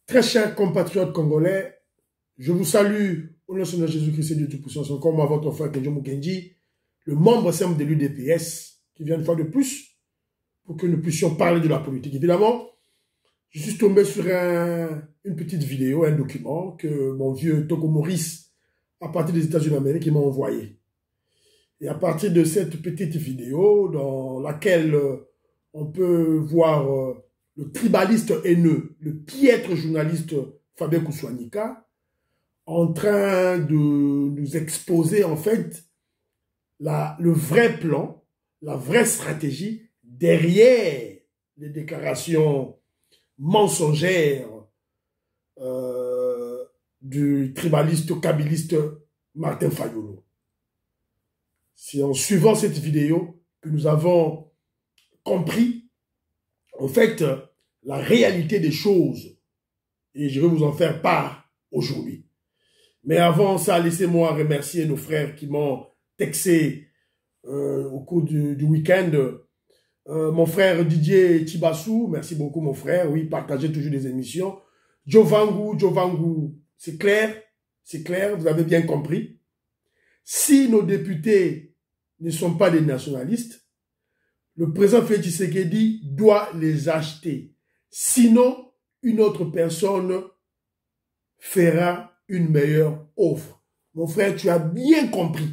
Très chers compatriotes congolais, je vous salue au nom de Seigneur Jésus-Christ et Dieu Tout-Puissant. C'est encore moi, votre frère Kenjo Mukendi, le membre simple de l'UDPS, qui vient une fois de plus pour que nous puissions parler de la politique. Évidemment, je suis tombé sur une petite vidéo, un document que mon vieux Togo Maurice, à partir des États-Unis d'Amérique, m'a envoyé. Et à partir de cette petite vidéo, dans laquelle on peut voir le tribaliste haineux, le piètre journaliste Fabien Kousouanika, en train de nous exposer en fait le vrai plan, la vraie stratégie derrière les déclarations mensongères du tribaliste kabiliste Martin Fayulu. C'est en suivant cette vidéo que nous avons compris en fait la réalité des choses et je vais vous en faire part aujourd'hui. Mais avant ça, laissez-moi remercier nos frères qui m'ont texté au cours du week-end. Mon frère Didier Tibassou, merci beaucoup mon frère, oui, partagez toujours des émissions. Jovangu, c'est clair, vous avez bien compris. Si nos députés ne sont pas des nationalistes, le président Félix Tshisekedi doit les acheter. Sinon, une autre personne fera une meilleure offre. Mon frère, tu as bien compris.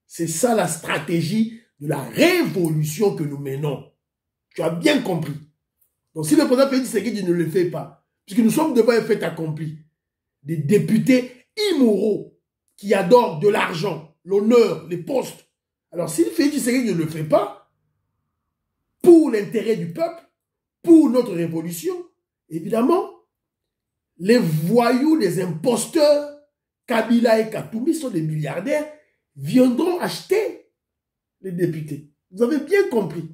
C'est ça la stratégie de la révolution que nous menons. Tu as bien compris. Donc si le président Félix Tshisekedi ne le fait pas, puisque nous sommes devant un fait accompli, des députés immoraux qui adorent de l'argent, l'honneur, les postes. Alors si Félix Tshisekedi ne le fait pas, pour l'intérêt du peuple, pour notre révolution, évidemment, les voyous, les imposteurs, Kabila et Katoumi sont des milliardaires, viendront acheter les députés. Vous avez bien compris.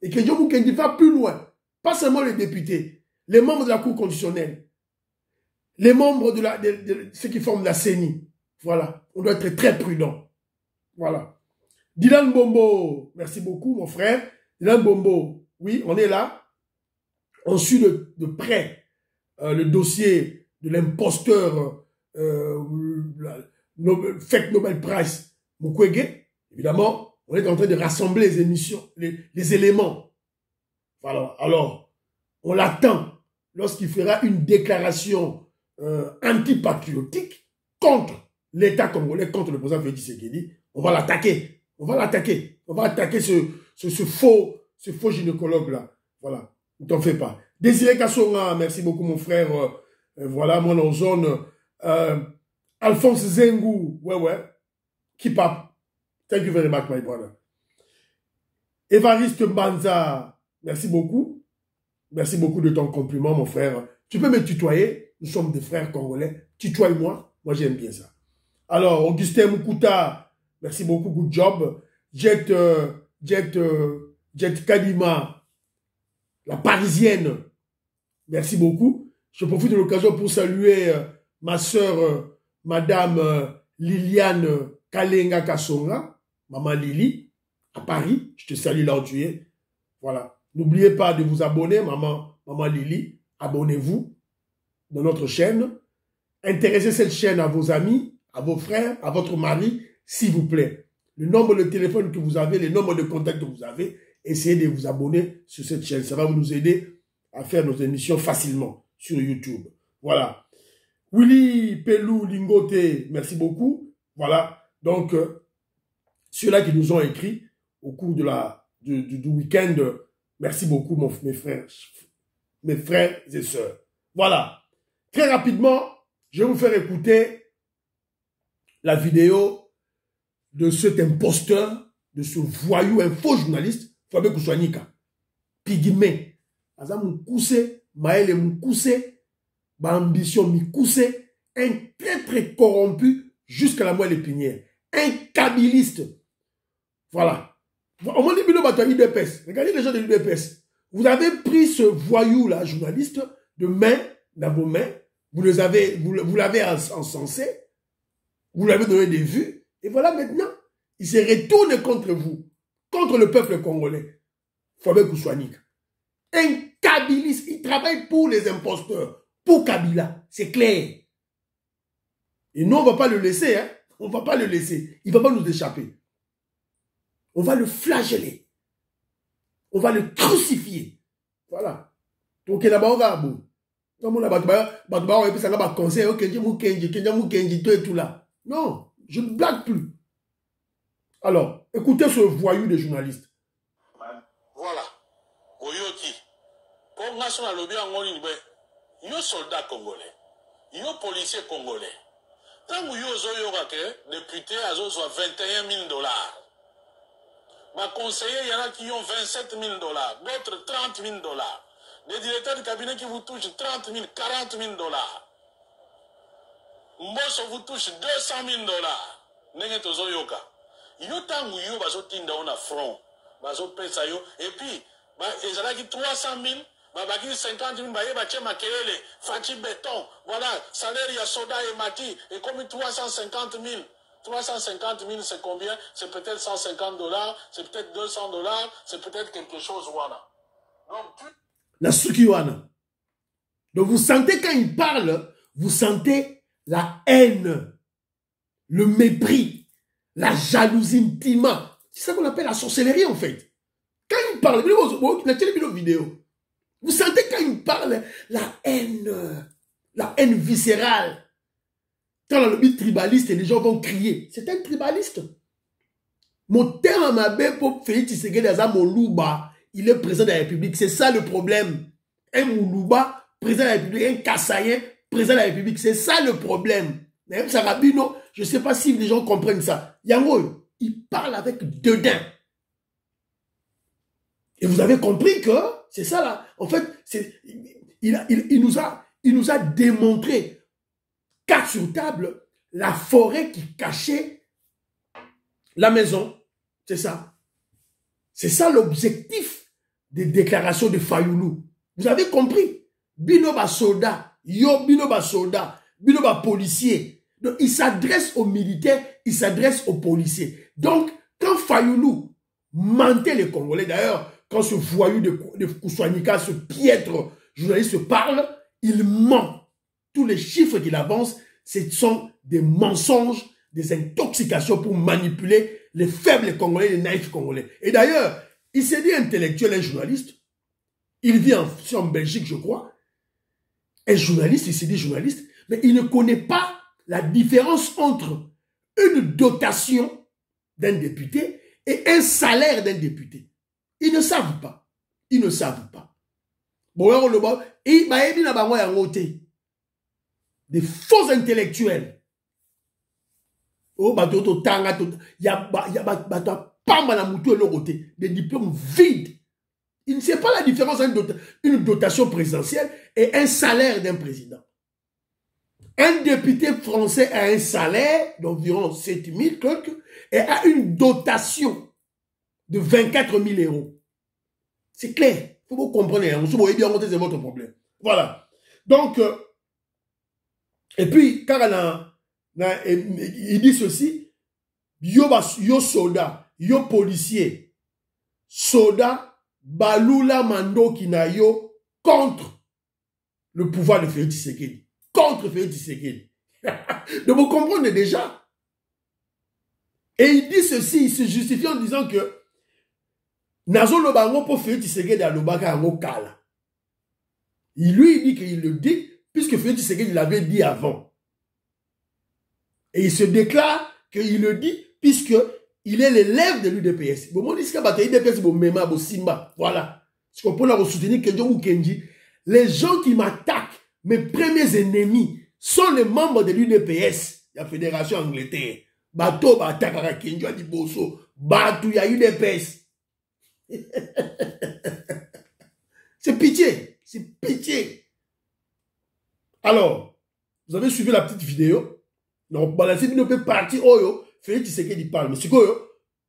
Et que Kenjo Mukendi va plus loin. Pas seulement les députés, les membres de la Cour constitutionnelle, les membres de ceux qui forment la CENI. Voilà. On doit être très prudent. Voilà. Dylan Bombo, merci beaucoup mon frère. Dylan Bombo, oui, on est là. On suit de près le dossier de l'imposteur fake Nobel Prize Mukwege. Évidemment, on est en train de rassembler les émissions, les éléments. Voilà. Alors, on l'attend lorsqu'il fera une déclaration antipatriotique contre l'État congolais, contre le président Félix Tshisekedi. On va l'attaquer. On va l'attaquer. On va attaquer ce faux gynécologue-là. Voilà. Ne t'en fais pas. Désiré Kassonga, merci beaucoup mon frère. Voilà, moi en zone. Alphonse Zengou, ouais. Keep up. Thank you very much, my brother. Évariste Mbanza, merci beaucoup. Merci beaucoup de ton compliment, mon frère. Tu peux me tutoyer. Nous sommes des frères congolais. Tutoie-moi. Moi, j'aime bien ça. Alors, Augustin Mukuta, merci beaucoup. Good job. Jet Kadima, la parisienne, merci beaucoup. Je profite de l'occasion pour saluer ma sœur, madame Liliane Kalenga Kassonga, maman Lili, à Paris. Je te salue là où tu es. Voilà. N'oubliez pas de vous abonner, maman Lili. Abonnez-vous dans notre chaîne. Intéressez cette chaîne à vos amis, à vos frères, à votre mari, s'il vous plaît. Le nombre de téléphone que vous avez, le nombre de contacts que vous avez, essayez de vous abonner sur cette chaîne. Ça va nous aider à faire nos émissions facilement sur YouTube. Voilà. Willy Pelou Lingote, merci beaucoup. Voilà. Donc, ceux-là qui nous ont écrit au cours du week-end, merci beaucoup, mes frères et sœurs. Voilà. Très rapidement, je vais vous faire écouter la vidéo de cet imposteur, de ce voyou, un faux journaliste, Fabien Kousouanika. Pygmée. Aza Moukousse, Maël Moukousse, ambition Mikouse, un très corrompu jusqu'à la moelle épinière. Un kabiliste. Voilà. Au moins, regardez les gens de l'UDPS. Vous avez pris ce voyou-là, journaliste, de main dans vos mains. Vous l'avez encensé. Vous l'avez donné des vues. Et voilà maintenant, il se retourne contre vous. Contre le peuple congolais. Fabien Kousouanika. Un kabiliste. Il travaille pour les imposteurs. pour Kabila. C'est clair. Et nous, on ne va pas le laisser. Hein? On ne va pas le laisser. Il ne va pas nous échapper. On va le flageller. On va le crucifier. Voilà. Donc, il y a un conseil, tout là. Non, je ne blague plus. Alors, écoutez ce voyou de journaliste. Voilà. Oyoki. Pour national lobby en Monibe, yo soldat congolais, yo policier congolais. Tant que yo zoyoka que député a zo soit 21 000 $. Ma conseiller, il y en a qui ont 27 000 $, d'autres 30 000 $. Des directeurs de cabinet qui vous touchent 30 000, 40 000 $. Mbosso vous touche 200 000 $. Nenge tozo yoka. Yo tangu yo bazo tinda on a front. Bazo pesa yo. Et puis, ils ont qui 300 000, baki 50 000, bache makelele, fachi béton. Voilà, salaire ya soda et mati. Et comme 350 000. 350 000, c'est combien? C'est peut-être 150 $, c'est peut-être 200 $, c'est peut-être quelque chose, voilà. Donc, la Sukiwana. Donc vous sentez quand il parle, vous sentez la haine, le mépris, la jalousie intima. C'est ça qu'on appelle la sorcellerie en fait. Quand il parle, vous sentez quand il parle la haine viscérale. Quand le but tribaliste, les gens vont crier. C'est un tribaliste. Mon terme m'a bien pour Félix Tshisekedi Aza Moluba, il est président de la République. C'est ça le problème. Un Moluba, président de la République, un Kassayen, président de la République. C'est ça le problème. Même Sarabino, je ne sais pas si les gens comprennent ça. Yango, il parle avec dedans. Et vous avez compris que c'est ça là. En fait, il nous a démontré, carte sur table, la forêt qui cachait la maison. C'est ça. C'est ça l'objectif des déclarations de Fayoulou. Vous avez compris? Binoba soldat, yo binoba soldat, binoba policier. Donc, il s'adresse aux militaires, il s'adresse aux policiers. Donc, quand Fayoulou mentait les Congolais, d'ailleurs, quand ce voyou de Kousouanika, ce piètre journaliste parle, il ment. Tous les chiffres qu'il avance, ce sont des mensonges, des intoxications pour manipuler les faibles Congolais, les naïfs Congolais. Et d'ailleurs, il s'est dit intellectuel, un journaliste. Il vit en Belgique, je crois. Un journaliste, il s'est dit journaliste, mais il ne connaît pas la différence entre une dotation d'un député et un salaire d'un député. Ils ne savent pas. Ils ne savent pas. Des faux intellectuels. Des diplômes vides. Il ne sait pas la différence entre une dotation présidentielle et un salaire d'un président. Un député français a un salaire d'environ 7 000 et a une dotation de 24 000 €. C'est clair. Il faut vous comprendre. Vous voyez bien, c'est votre problème. Voilà. Donc, et puis, quand il dit ceci, yo soldat, yo policier, soldat, Balula Mando Kinayo contre le pouvoir de Félix Tshisekedi. Contre Félix Tshisekedi. Donc vous comprenez déjà. Et il dit ceci, il se justifie en disant que Nazo Lobango pour Félix Tshisekedi à Lobaka Ango Kala. Lui, il dit qu'il le dit, puisque Félix Tshisekedi l'avait dit avant. Et il se déclare qu'il le dit, puisque il est l'élève de l'UDPS. Voilà. Ce qu'on peut soutenir Kenji. Les gens qui m'attaquent, mes premiers ennemis, sont les membres de l'UDPS, la Fédération Angleterre. Bato, Batakara Kenji, Adiboso, Batou, il y a UDPS. C'est pitié. C'est pitié. Alors, vous avez suivi la petite vidéo. Donc, balancer une autre partie, Félix Tshisekedi parle. Mais c'est quoi,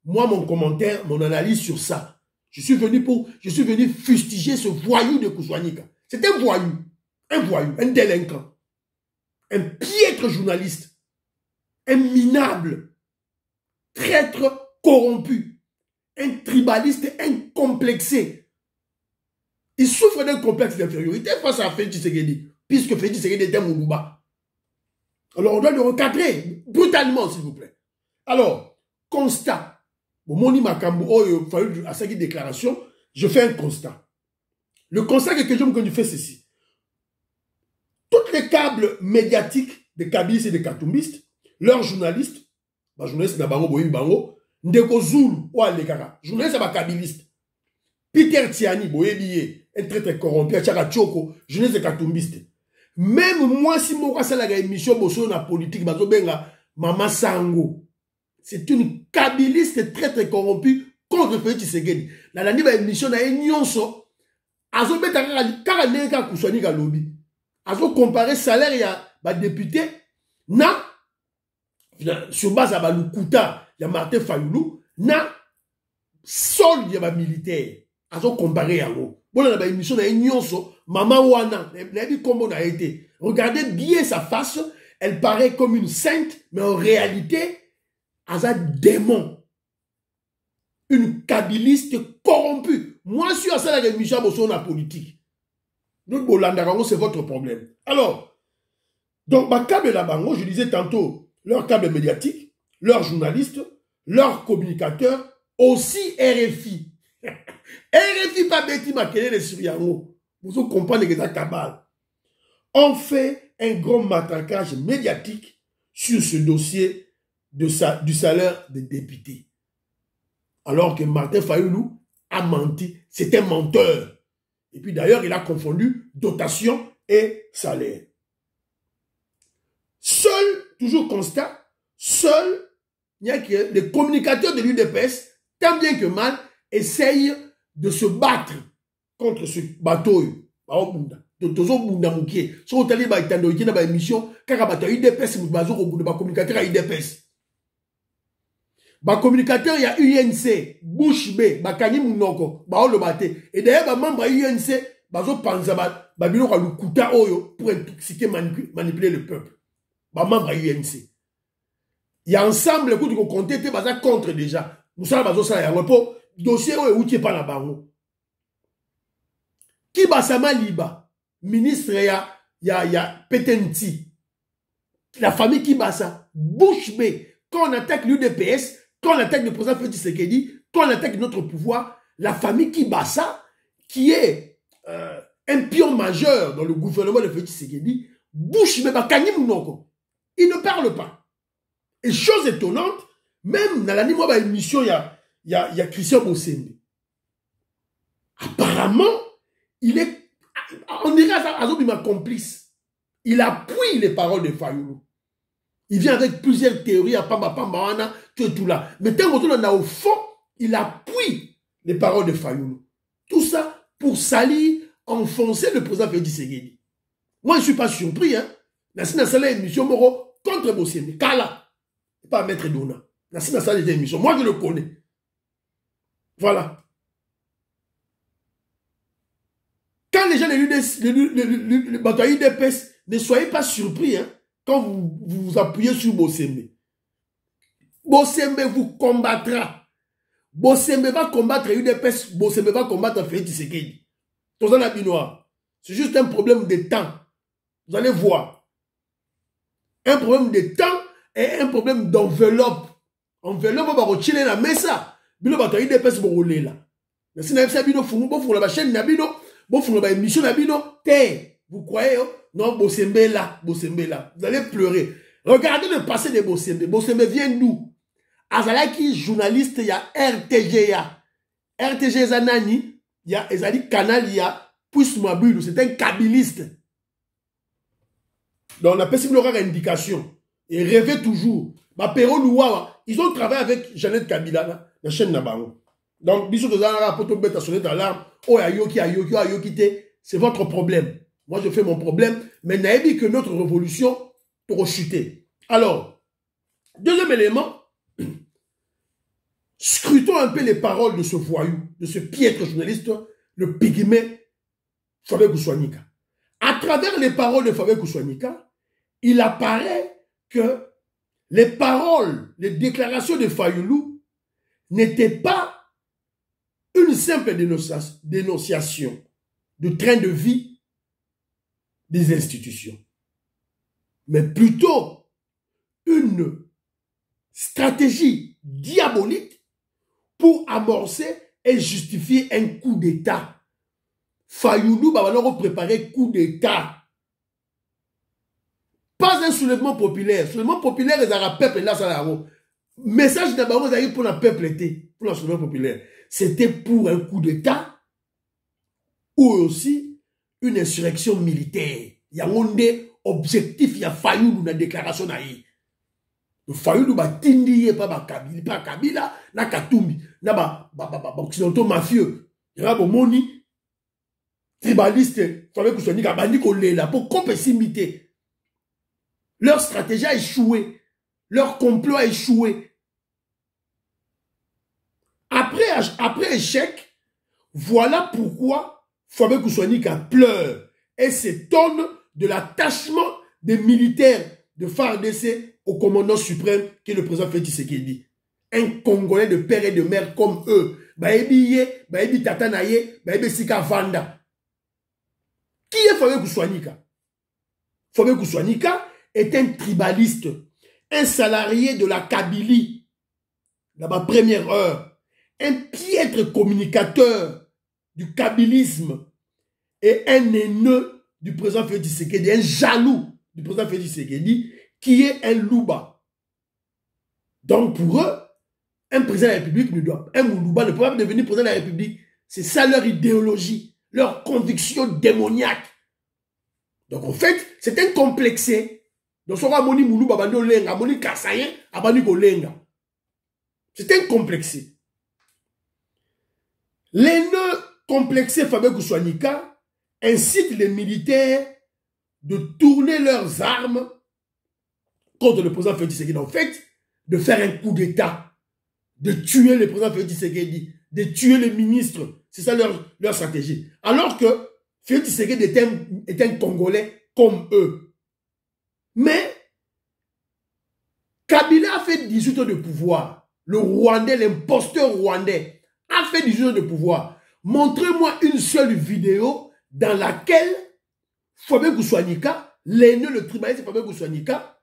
moi, mon commentaire, mon analyse sur ça, je suis venu fustiger ce voyou de Kousouanika. C'est un voyou, un délinquant, un piètre journaliste, un minable, traître corrompu, un tribaliste incomplexé. Il souffre d'un complexe d'infériorité face à Félix Tshisekedi. puisque Félix Tshisekedi était Moulouba. Alors, on doit le recadrer brutalement, s'il vous plaît. Alors, constat. Bon, Moni Makambo, il fallu à sa déclaration, je fais un constat. Le constat que je fais ceci. Toutes les câbles médiatiques des kabylistes et des katumbistes, leurs journalistes, journalistes Nabango, Boyi Bango, Ndeko Zulu, ou Alekara, journalistes à kabylistes, Peter Tiani, Boyebiye, un très corrompu, Achaka Tchoko, journaliste katumbiste. Même moi, si moi, c'est la émission, Bosso, la politique, Bazobenga, Mama Sango. C'est une kabyliste très corrompue contre Félix Tshisekedi. La émission, na nyonso, azo beta kaka neka kuswani ka lobby. Azo comparer salaire ya député na sur base à Balukuta, ya Martin Fayoulou, na solde ya militaire. Azo comparer yango. Bon na émission na nyonso, Mama Wana, na bi kombo na été. Regardez bien sa face, elle paraît comme une sainte, mais en réalité, un démon. Une kabyliste corrompue. Moi, je suis à ça la émission de la politique. Donc, c'est votre problème. Alors, donc, ma câble là-bas, je disais tantôt, leur câble médiatique, leurs journalistes, leurs communicateurs, aussi RFI. RFI, pas bêti, ma quelle est sur Yango. Vous comprenez que c'est cabale. On fait un grand matraquage médiatique sur ce dossier du salaire des députés. Alors que Martin Fayoulou a menti. C'est un menteur. Et puis d'ailleurs, il a confondu dotation et salaire. Seul, toujours constat, seul, il y a que les communicateurs de l'UDPS, tant bien que mal, essayent de se battre contre ce bateau. Tozo bunda mukie. So otali ba itando ikina ba émission kaka bato UDPS mubazo ko bunda ba communicateur UDPS. Ba communicateur ya UNC, Bush B, ba kani munoko, ba olo bate. Et d'ailleurs ba membre UNC bazo panza ba bino ka lukuta oyo pour intoxiquer manipuler le peuple. Ba membre UNC. Il y a ensemble écoute ko compter te baza contre déjà. Musala bazo sala ya wepo dossier oyo uti pa na bango. Ki basama liba ministre ya Petenti, la famille Kibasa, Bush B, quand on attaque l'UDPS, quand on attaque le président Félix Tshisekedi, quand on attaque notre pouvoir, la famille Kibasa, qui est un pion majeur dans le gouvernement de Félix Tshisekedi, Bush B, il ne parle pas. Et chose étonnante, même dans la émission, il y a Christian Bossembe. Apparemment, il est on dirait à complice. Il appuie les paroles de Fayoulou. Il vient avec plusieurs théories à Pamba, tout là. Mais tant qu'on a au fond, il appuie les paroles de Fayoulou. Tout ça pour salir, enfoncer le président Félix Tshisekedi. Moi, je ne suis pas surpris. Nassina Sala émission Moro contre Bossembe. Kala. Pas Maître Dona. Nassina Sala émission. Moi, je le connais. Voilà. Quand les gens de l'UDPS, ne soyez pas surpris quand vous vous appuyez sur Bossembe. Bossembe vous combattra. Bossembe va combattre l'UDPS, Bossembe va combattre Félix Tshisekedi. C'est juste un problème de temps. Vous allez voir. Un problème de temps et un problème d'enveloppe. Enveloppe va retirer la mesa. Bino va l'UDPS va rouler là. Mais si vous avez la chaîne Nabino, bon, vous avez une mission Nabino, vous croyez, non, Bossembe là. Vous allez pleurer. Regardez le passé de Bossembe. Bossembe vient d'où? Azalaki, journaliste, il y a RTGA. RTG Zanani, il y a Ezali Canal, il y a Pousse Mabulu, c'est un kabyliste. Donc, on a possible leur indication. Et rêvez toujours. Ma Péro Louawa, ils ont travaillé avec Jeannette Kabila, là, la chaîne Nabango. Donc, bisous de Zara, poto bête à sonner d'alarme. Oh, ayoki, c'est votre problème. Moi, je fais mon problème. Mais n'ayez dit que notre révolution pour chuter. Alors, deuxième élément, scrutons un peu les paroles de ce voyou, de ce piètre journaliste, le pygmée Fabien Kousouanika. À travers les paroles de Fabien Kousouanika, il apparaît que les paroles, les déclarations de Fayoulou n'étaient pas une simple dénonciation de train de vie des institutions, mais plutôt une stratégie diabolique pour amorcer et justifier un coup d'État. Fayoulou va alors préparer coup d'État. Pas un soulèvement populaire. Soulèvement populaire, ils ont peuple là, ça là. Message d'abord, ils pour le peuple été, pour le soulèvement populaire. C'était pour un coup d'État ou aussi une insurrection militaire. Il y a un objectif, il y a Fayoulou dans la déclaration. Le Fayoulou va tindi pas Kabila, na Katumbi, na occidentaux mafieux. Il y a un moni tribaliste, fameux Koussouni, Kabandi Kolela, pour compétimité. Leur stratégie a échoué. Leur complot a échoué. Après échec, voilà pourquoi Fabien Koussonika pleure et s'étonne de l'attachement des militaires de FARDC au commandant suprême qui est le président Félix Tshisekedi. Un Congolais de père et de mère comme eux. Baebi Tata Naye, Baebi Sika Vanda. Qui est Fabien Koussonika? Fabien Koussonika est un tribaliste, un salarié de la Kabylie, dans ma première heure. Un piètre communicateur du kabylisme et un haineux du président Félix Tshisekedi, un jaloux du président Félix Tshisekedi, qui est un louba. Donc pour eux, un président de la République un louba ne peut pas devenir président de la République. C'est ça leur idéologie, leur conviction démoniaque. Donc en fait, c'est un complexé. Donc ce moni moulouba bando lenga, moni kasayen, abani ko lenga. C'est un complexé. L'haineux complexé Fabien Koussonika incite les militaires de tourner leurs armes contre le président Félix Tshisekedi. En fait, de faire un coup d'État, de tuer le président Félix Tshisekedi, de tuer les ministres. C'est ça leur stratégie. Alors que Félix Tshisekedi est un Congolais comme eux. Mais Kabila a fait 18 ans de pouvoir. Le Rwandais, l'imposteur rwandais, a fait 18 ans de pouvoir. Montrez-moi une seule vidéo dans laquelle Fabien Koussonika, l'aîné, le tribaliste Fabien Koussonika,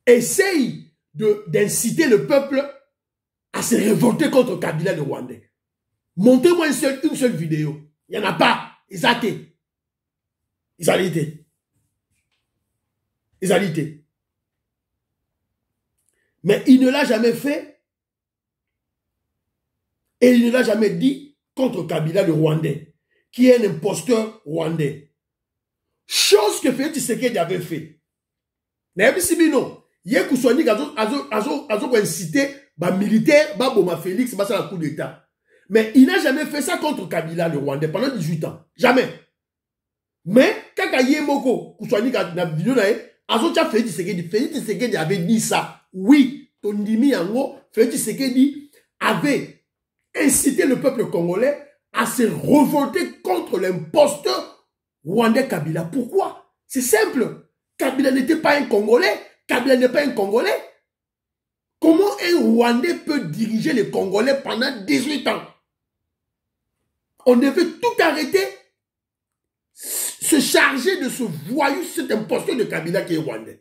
essaye d'inciter le peuple à se révolter contre Kabila le Rwandais. Montrez-moi une seule vidéo. Il n'y en a pas. Ils ont été. Ils ont été. Ils ont été. Mais il ne l'a jamais fait. Et il ne l'a jamais dit contre Kabila le Rwandais, qui est un imposteur rwandais. Chose que Félix Tshisekedi avait fait. Mais si non, il y a Koussouni qui a incité les militaires, Boma Félix, ça la coup d'État. Mais il n'a jamais fait ça contre Kabila le Rwandais pendant 18 ans. Jamais. Mais quand il y a Moko, Koussouni qui a vidéo, Félix Tshisekedi avait dit ça. Oui, Tondimi Yango, Félix Tshisekedi avait inciter le peuple congolais à se révolter contre l'imposteur rwandais Kabila. Pourquoi? C'est simple. Kabila n'était pas un Congolais. Kabila n'est pas un Congolais. Comment un Rwandais peut diriger les Congolais pendant 18 ans? On devait tout arrêter, se charger de ce voyou, cet imposteur de Kabila qui est Rwandais.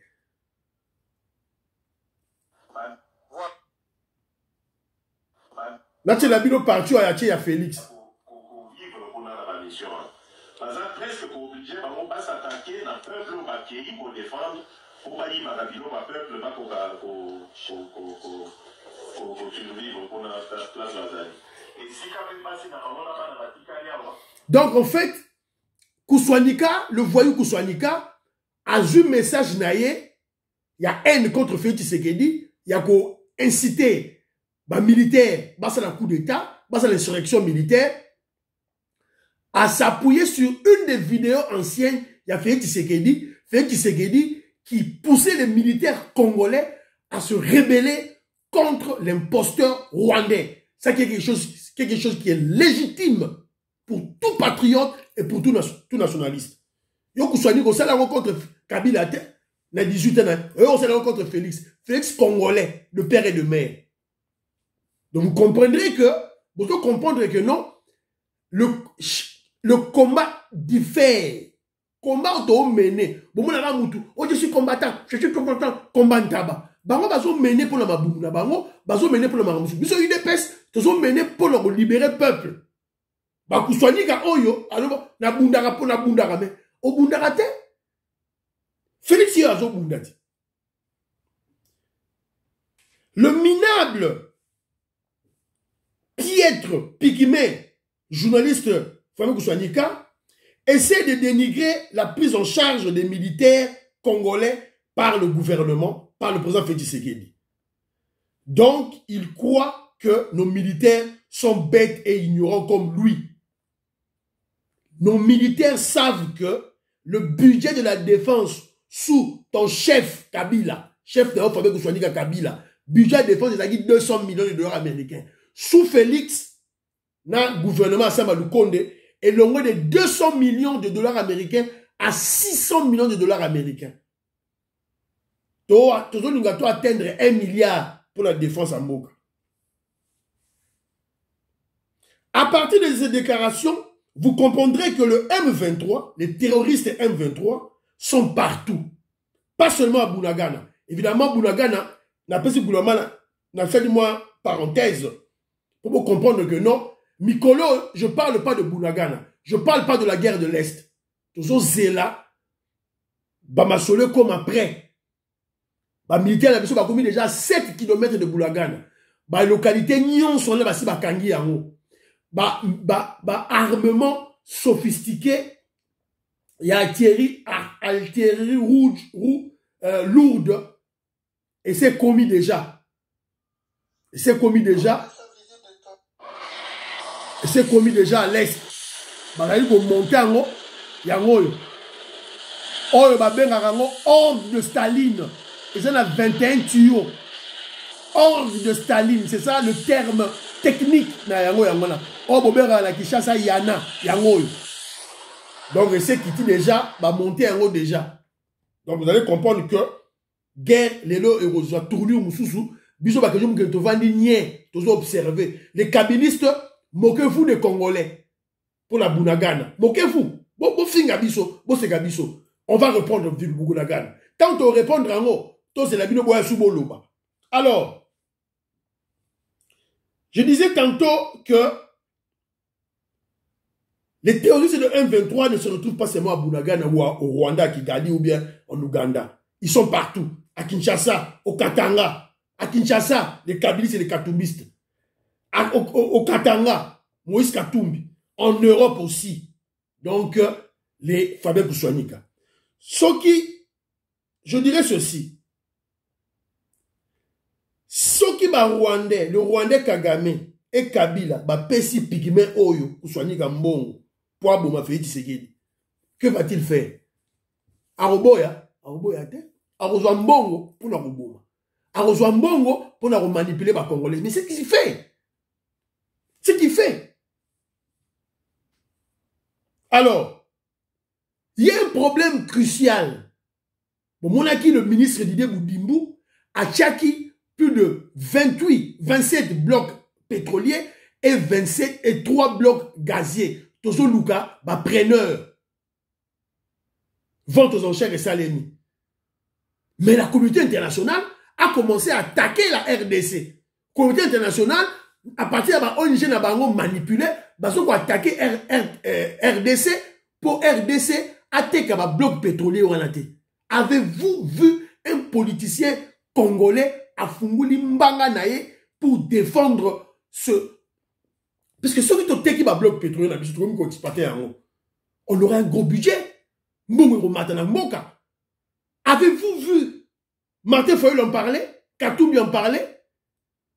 Là, tu as vu le parti à Yaché, il y a Félix. Presque pour budget, on va s'attaquer dans le peuple pour défendre, pour pas dire le peuple, pas pour survivre, pour la place Lazare. Et si quand même passé dans le donc en fait, Koussonika, le voyou Koussonika, a vu message naïe, il y a haine contre Félix Tshisekedi, il y a qu'au inciter militaire, c'est un coup d'État, c'est l'insurrection militaire, à s'appuyer sur une des vidéos anciennes, il y a Félix Tshisekedi qui poussait les militaires congolais à se rebeller contre l'imposteur rwandais. Ça qui est quelque chose qui est légitime pour tout patriote et pour tout nationaliste. Yo Koussouni, on s'est contre Kabila, il y a 18 ans, on s'est contre Félix Congolais, de père et de mère. Donc vous comprendrez que non, le combat diffère combat auto mené bon mon ala mutu oh je suis combattant combat ntaba bango bazo mené pour la mabumu na bango bazo mené pour la mamusu biso UDPS tozo mené pour le libérer peuple ba kuswanika oyo alors na bundaka pour na bundaka mais au bundaka te Félix azo bundati le minable piètre pygmée journaliste Fabien Kouswanika essaie de dénigrer la prise en charge des militaires congolais par le gouvernement, par le président Félix Tshisekedi. Donc, il croit que nos militaires sont bêtes et ignorants comme lui. Nos militaires savent que le budget de la défense sous ton chef Kabila, chef de Fabien Kouswanika Kabila, budget de défense est 200 millions de dollars américains. Sous Félix, na gouvernement Sama Lukonde, et l'on de 200 millions de dollars américains à 600 millions de dollars américains. Tu dois atteindre 1 milliard pour la défense en Mboka. À partir de ces déclarations, vous comprendrez que le M23, les terroristes M23, sont partout. Pas seulement à Bunagana. Évidemment, Bunagana, n'a pas si Bunagana, n'a fait du moins parenthèse, pour vous comprendre que non, Mikolo, je ne parle pas de Bunagana. Je ne parle pas de la guerre de l'Est. Toujours Zéla, Bamasole comme après. Les militaires ont commis déjà 7 km de Bunagana. La localité Nyon sont là, c'est Bakangi Yango. Armement sophistiqué. Il y a artillerie lourde. Et c'est commis déjà. C'est commis déjà à l'est. Il faut monter en haut. Il y a un haut. Horde de Staline. Et ça, il y a 21 tuyaux. Horde de Staline. C'est ça le terme technique. Donc, c'est qui dit déjà, va monter en haut déjà. Donc, vous allez comprendre que guerre, les lots et aux tournures, moussoussou, bisous, que je me vandi niais, tous observer. Les kabylistes, moquez-vous des Congolais pour la Bunagana. Moquez-vous. Bon, finga biso, bon, c'est gabiso. On va répondre du Bunagana. Quand on répond en haut, toi, c'est la bino boya suboloba. Alors, je disais tantôt que les terroristes de M23 ne se retrouvent pas seulement à Bunagana ou au Rwanda, à Kigali ou bien en Ouganda. Ils sont partout. À Kinshasa, au Katanga. À Kinshasa, les Kabylistes et les Katumbistes. Au Katanga, Moïse Katumbi. En Europe aussi. Donc, les Fabien Kouswanika. Ce qui, je dirais ceci. Ce qui va Rwandais, le Rwandais Kagame et Kabila, va Pessi Pygmé Oyo, Kouswanika Mbongo. Que va-t-il faire? Aroboya te. Arozwa Mbongo pour la roboma. Arozwa Mbongo pour la manipuler les Congolais. Mais c'est ce qu'il fait. C'est ce qu'il fait. Alors, il y a un problème crucial. Bon, mon acquis, le ministre Didier Boudimbu a tchaki plus de 27 blocs pétroliers et 3 blocs gaziers. Tozo Luka, preneur. Vente aux enchères et salémi. Mais la communauté internationale a commencé à attaquer la RDC. La communauté internationale, à partir de l'ONG n'a pas manipulé, ils ont attaqué RDC pour RDC attaquer un bloc pétrolier. Avez-vous vu un politicien congolais à Funguli Mbanga Naye pour défendre ce... Parce que ceux qui ont attaqué un bloc pétrolier, on aurait un gros budget. Avez-vous vu Martin Fayol en parler? Katumbi en parler?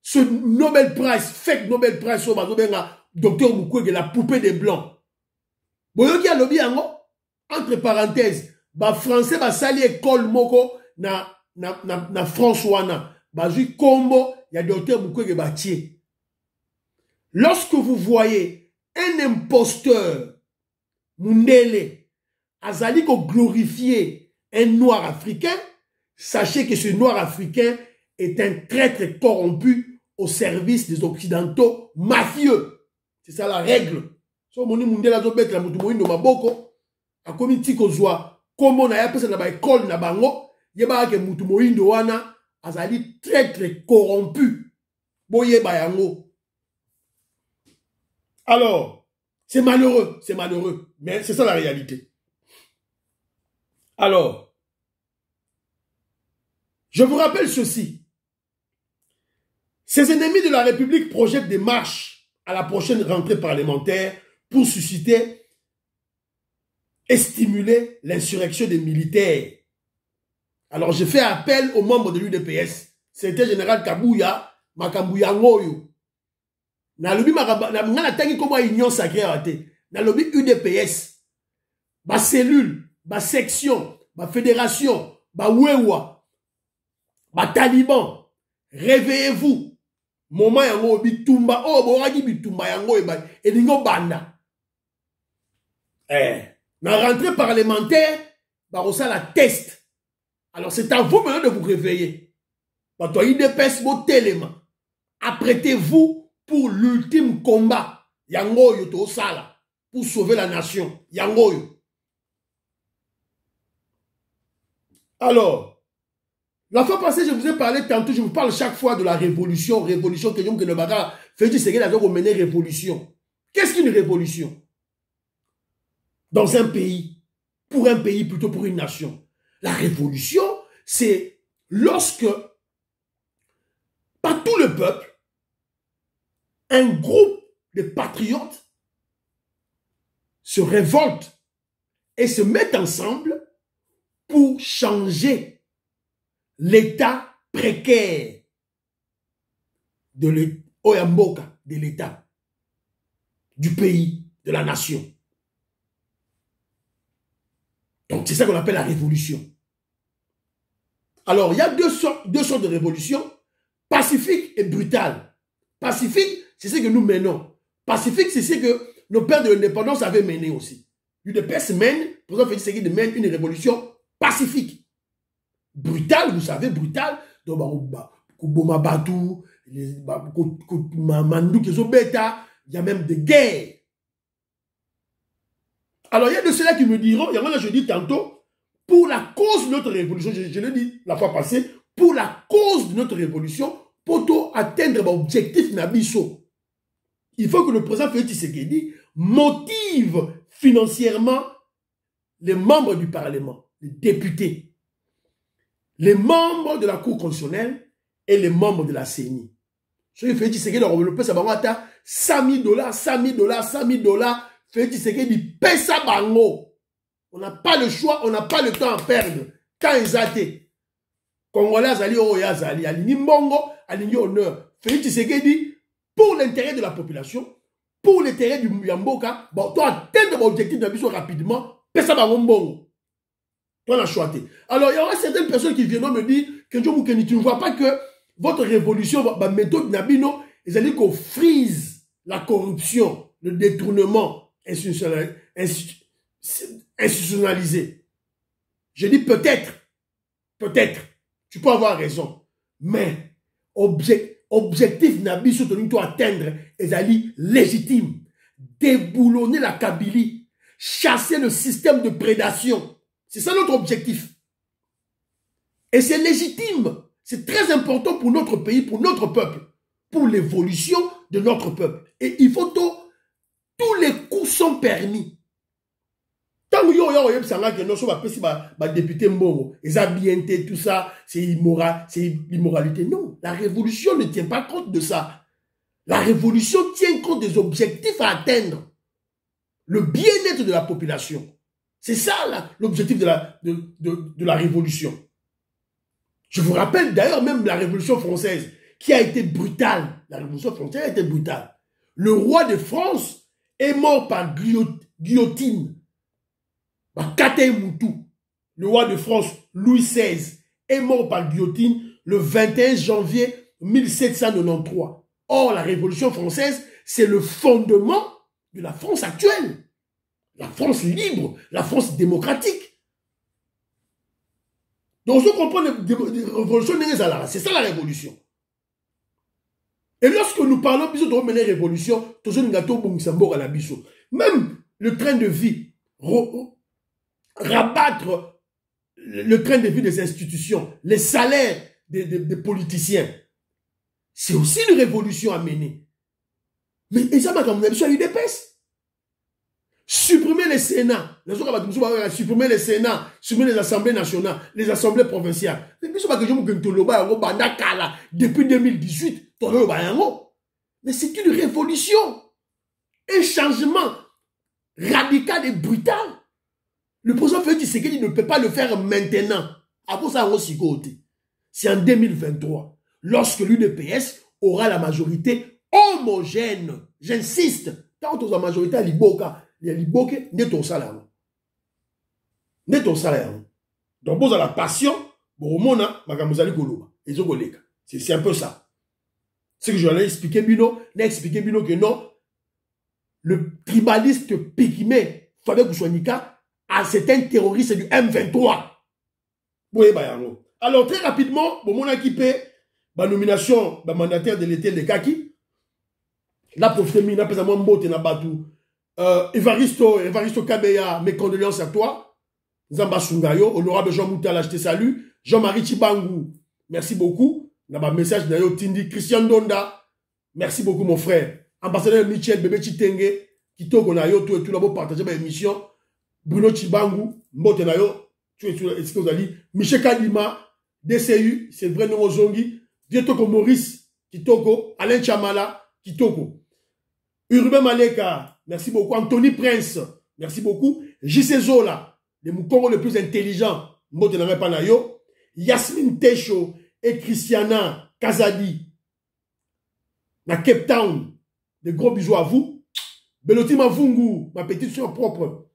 Ce Nobel Prize, fake Nobel Prize sur Dr Mukwege, la poupée des Blancs. Boyoki a lobby entre parenthèses, français sali école moko na France wana. Bazui kombo, ya Dr Mukwege batie. Lorsque vous voyez un imposteur, Mundele, Azaliko glorifier un noir africain, sachez que ce noir africain est un traître corrompu au service des occidentaux mafieux. C'est ça la règle. So moni Mundele azobet la mutu moindo maboko, akomi tiko zwa komo na ya pesa na ba école na bango yeba ke mutu moyindo wana azali très corrompu boyeba yango. Alors c'est malheureux, mais c'est ça la réalité. Alors je vous rappelle ceci. Ces ennemis de la République projettent des marches à la prochaine rentrée parlementaire pour susciter et stimuler l'insurrection des militaires. Alors je fais appel aux membres de l'UDPS, secrétaire général Kabouya, Makambouya Ngoyo. Nalobi na tangi comme union sacrée raté. Nalobi UDPS, ba cellule, ba section, ba fédération, ba wewa, ba taliban, réveillez-vous. Moment yango bitumba, oh boragi bitumba yango et ningo banda. Na rentrée parlementaire, barossa la test. Alors c'est à vous maintenant de vous réveiller. Quand il dépêche vos téléma, apprêtez-vous pour l'ultime combat. Yango yoto sala pour sauver la nation. Yango yo. Alors, la fois passée, je vous ai parlé tantôt, je vous parle chaque fois de la révolution que le baga fait du Sénégal a mené révolution. Qu'est-ce qu'une révolution? Dans un pays, pour un pays, plutôt pour une nation. La révolution, c'est lorsque, par tout le peuple, un groupe de patriotes se révolte et se met ensemble pour changer l'état précaire de l'État, du pays, de la nation. Donc c'est ça qu'on appelle la révolution. Alors il y a deux sortes de révolution, pacifique et brutale. Pacifique, c'est ce que nous menons. Pacifique, c'est ce que nos pères de l'indépendance avaient mené aussi. L'UDPS mène, pour ça, c'est qu'il mène une révolution pacifique. Brutal, vous savez, brutal. Donc, il y a même des guerres. Alors, il y a de ceux-là qui me diront, il y en a, je dis tantôt, pour la cause de notre révolution, je l'ai dit la fois passée, pour la cause de notre révolution, pour atteindre l'objectif Nabiso, il faut que le président Félix Tshisekedi motive financièrement les membres du Parlement, les députés, les membres de la Cour constitutionnelle et les membres de la CENI. Ce qui fait Tshisekedi a développé ça à $100 000, Félix Tshisekedi paie ça bango. On n'a pas le choix, on n'a pas le temps à perdre. Quand ils athées, Congolais Azali Oya Azali, Alini Mbongo, Alini Honneur. Félix Tshisekedi, pour l'intérêt de la population, pour l'intérêt du Muyamboka, bon, toi atteindre l'objectif de la mission rapidement, paie ça bango Mbongo. Toi, la choisi. Alors, il y aura certaines personnes qui viendront me dire que tu ne vois pas que votre révolution, votre méthode Nabino, ils allaient qu'on frise la corruption, le détournement institutionnalisé. Je dis peut-être, tu peux avoir raison, mais objectif Nabiso que nous devons atteindre est légitime. Déboulonner la Kabylie, chasser le système de prédation. C'est ça notre objectif. Et c'est légitime. C'est très important pour notre pays, pour notre peuple, pour l'évolution de notre peuple. Et il faut tous les coups sont permis. Tant que député Mbongo, les habiletés, tout ça, c'est immoral, c'est l'immoralité. Non, la révolution ne tient pas compte de ça. La révolution tient compte des objectifs à atteindre. Le bien-être de la population. C'est ça l'objectif de la révolution. Je vous rappelle d'ailleurs même la Révolution française qui a été brutale. La Révolution française a été brutale. Le roi de France est mort par guillotine. Le roi de France, Louis XVI, est mort par guillotine le 21 janvier 1793. Or, la Révolution française, c'est le fondement de la France actuelle. La France libre, la France démocratique. Donc, je comprends les révolutions, c'est ça la révolution. Et lorsque nous parlons de mener révolution, même le train de vie, rabattre le train de vie des institutions, les salaires des politiciens. C'est aussi une révolution à mener. Mais ça m'a comme sur l'UDPS. Supprimer les Sénats. Supprimer les Sénats, supprimer les assemblées nationales, les assemblées provinciales. Depuis 2018, mais c'est une révolution. Un changement radical et brutal. Le président Félix Tshisekedi ne peut pas le faire maintenant. Après ça, c'est en 2023. Lorsque l'UDPS aura la majorité homogène. J'insiste. Tant que la majorité à l'Iboka, il y a l'Iboka, n'est ton salaire. N'est ton salaire. Donc, vous avez la passion, c'est un peu ça. C'est que je vais expliquer Bino, que non, le tribaliste pygmée, Fabien Kouswanika, c'est un terroriste du M23. Alors, très rapidement, bon, mon équipé, la nomination, la mandataire de l'été de Kaki, la profité, n'a pas un mot, n'a pas tout. Evaristo Kabeya, mes condoléances à toi. Zamba Sungayo, honorable Jean Moutal, je te salue. Jean-Marie Chibangu, merci beaucoup. N'a pas message d'ailleurs, Tindi, Christian Donda, merci beaucoup, mon frère. Ambassadeur Michel, bébé Chitenge, qui toque on a yo, tout et tout, là, partager ma émission. Bruno Chibangu, Mbote Nayo, tu es ce que vous avez dit. Michel Kadima, DCU, c'est le vrai nom Zongi. Vietoko Maurice, Kitoko, Alain Chamala, Kitoko. Urbain Maleka, merci beaucoup. Anthony Prince, merci beaucoup. JC Zola, le Moukongo le plus intelligent, Mbote Nayo Panayo. Yasmine Techo et Christiana Kazadi, na Cape Town. De gros bisous à vous. Beloti Mavungu, ma petite soeur propre.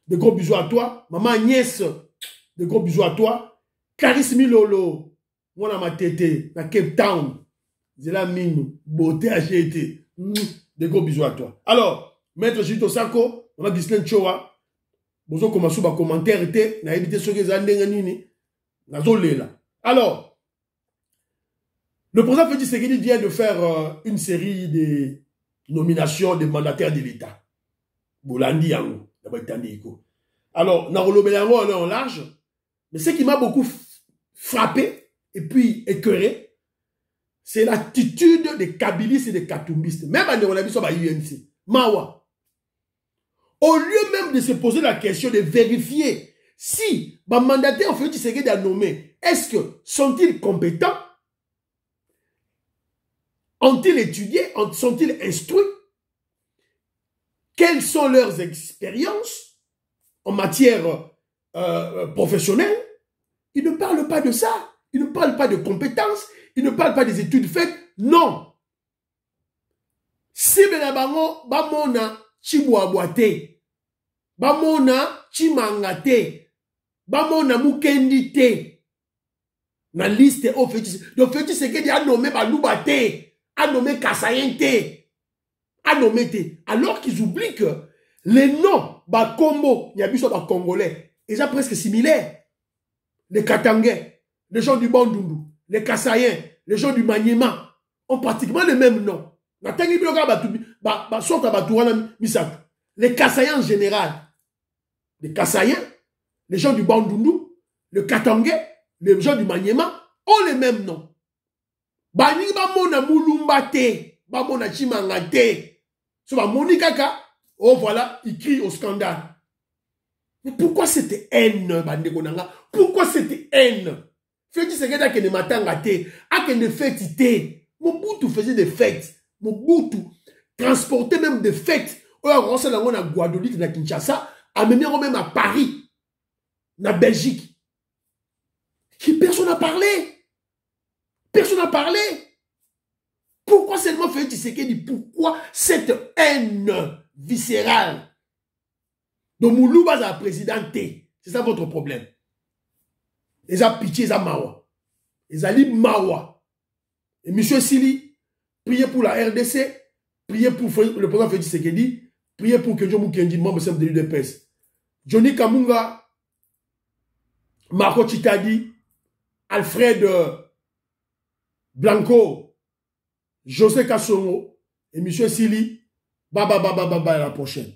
De gros bisous à toi. Maman Agnès, de gros bisous à toi. Caris Milolo, moi ma tété, na Cape Town. Zela Mine, beauté AGT. De gros bisous à toi. Alors, Maître Jito Sako, on a Gislaine Choa. Bozo commence à commentaire, na évité ce que zandé nini. Na zolé là. Alors, le président Félix Tshisekedi vient de faire une série de nominations des mandataires de l'État. Boulandi Yango, d'abord Tandiko. Alors, Narolo Belango, on est en large. Mais ce qui m'a beaucoup frappé et puis écœuré, c'est l'attitude des kabilistes et des katumbistes. Même à Néronabisson, à UNC. Mawa. Au lieu même de se poser la question de vérifier si les mandataires Félix Tshisekedi a nommé, est-ce que sont-ils compétents? Ont-ils étudié? Sont-ils instruits? Quelles sont leurs expériences en matière professionnelle? Ils ne parlent pas de ça. Ils ne parlent pas de compétences. Ils ne parlent pas des études faites. Non. Si Benabango, Bamona, Chibuaboate, Bamona, Chimangate, Bamona, Mukendite, na liste au fétiche. Donc, fétiche, c'est qu'il a nommé Baloubate. A nommé Kassayente, a nommé T. Alors qu'ils oublient que les noms, Combo, il y a des Congolais, ils sont presque similaires. Les Katangais, les gens du Bandundu, les Kassayens, les gens du Maniema ont pratiquement les mêmes noms. Les Kassayens en général, les Kassayens, les gens du Bandundu, les Katangais, les gens du Maniema ont les mêmes noms. Bani bamona mulumba te, bamona chimanga te. So ba monikaka, oh voilà, il crie au scandale. Mais pourquoi cette haine, bandekonanga? Pourquoi cette haine? Félix Tshisekedi a que ne matanga te, a que ne fêtes te. Mobutu faisait des fêtes. Mobutu transportait même des fêtes. On a Guadeloupe, na Kinshasa, amené même à Paris, na Belgique. Qui personne n'a parlé. Personne n'a parlé. Pourquoi seulement Félix Tshisekedi? Pourquoi cette haine viscérale de Moulouba à la présidente? C'est ça votre problème. Ils ont pitié, ils ont mawa. Ils ont dit mawa. Et M. Sili, priez pour la RDC, priez pour le président Félix Tshisekedi, priez pour Kenjo Mukendi, membre de l'UDPS. Johnny Kamunga, Marco Chitadi, Alfred Blanco, José Kassongo et M. Sili, à la prochaine.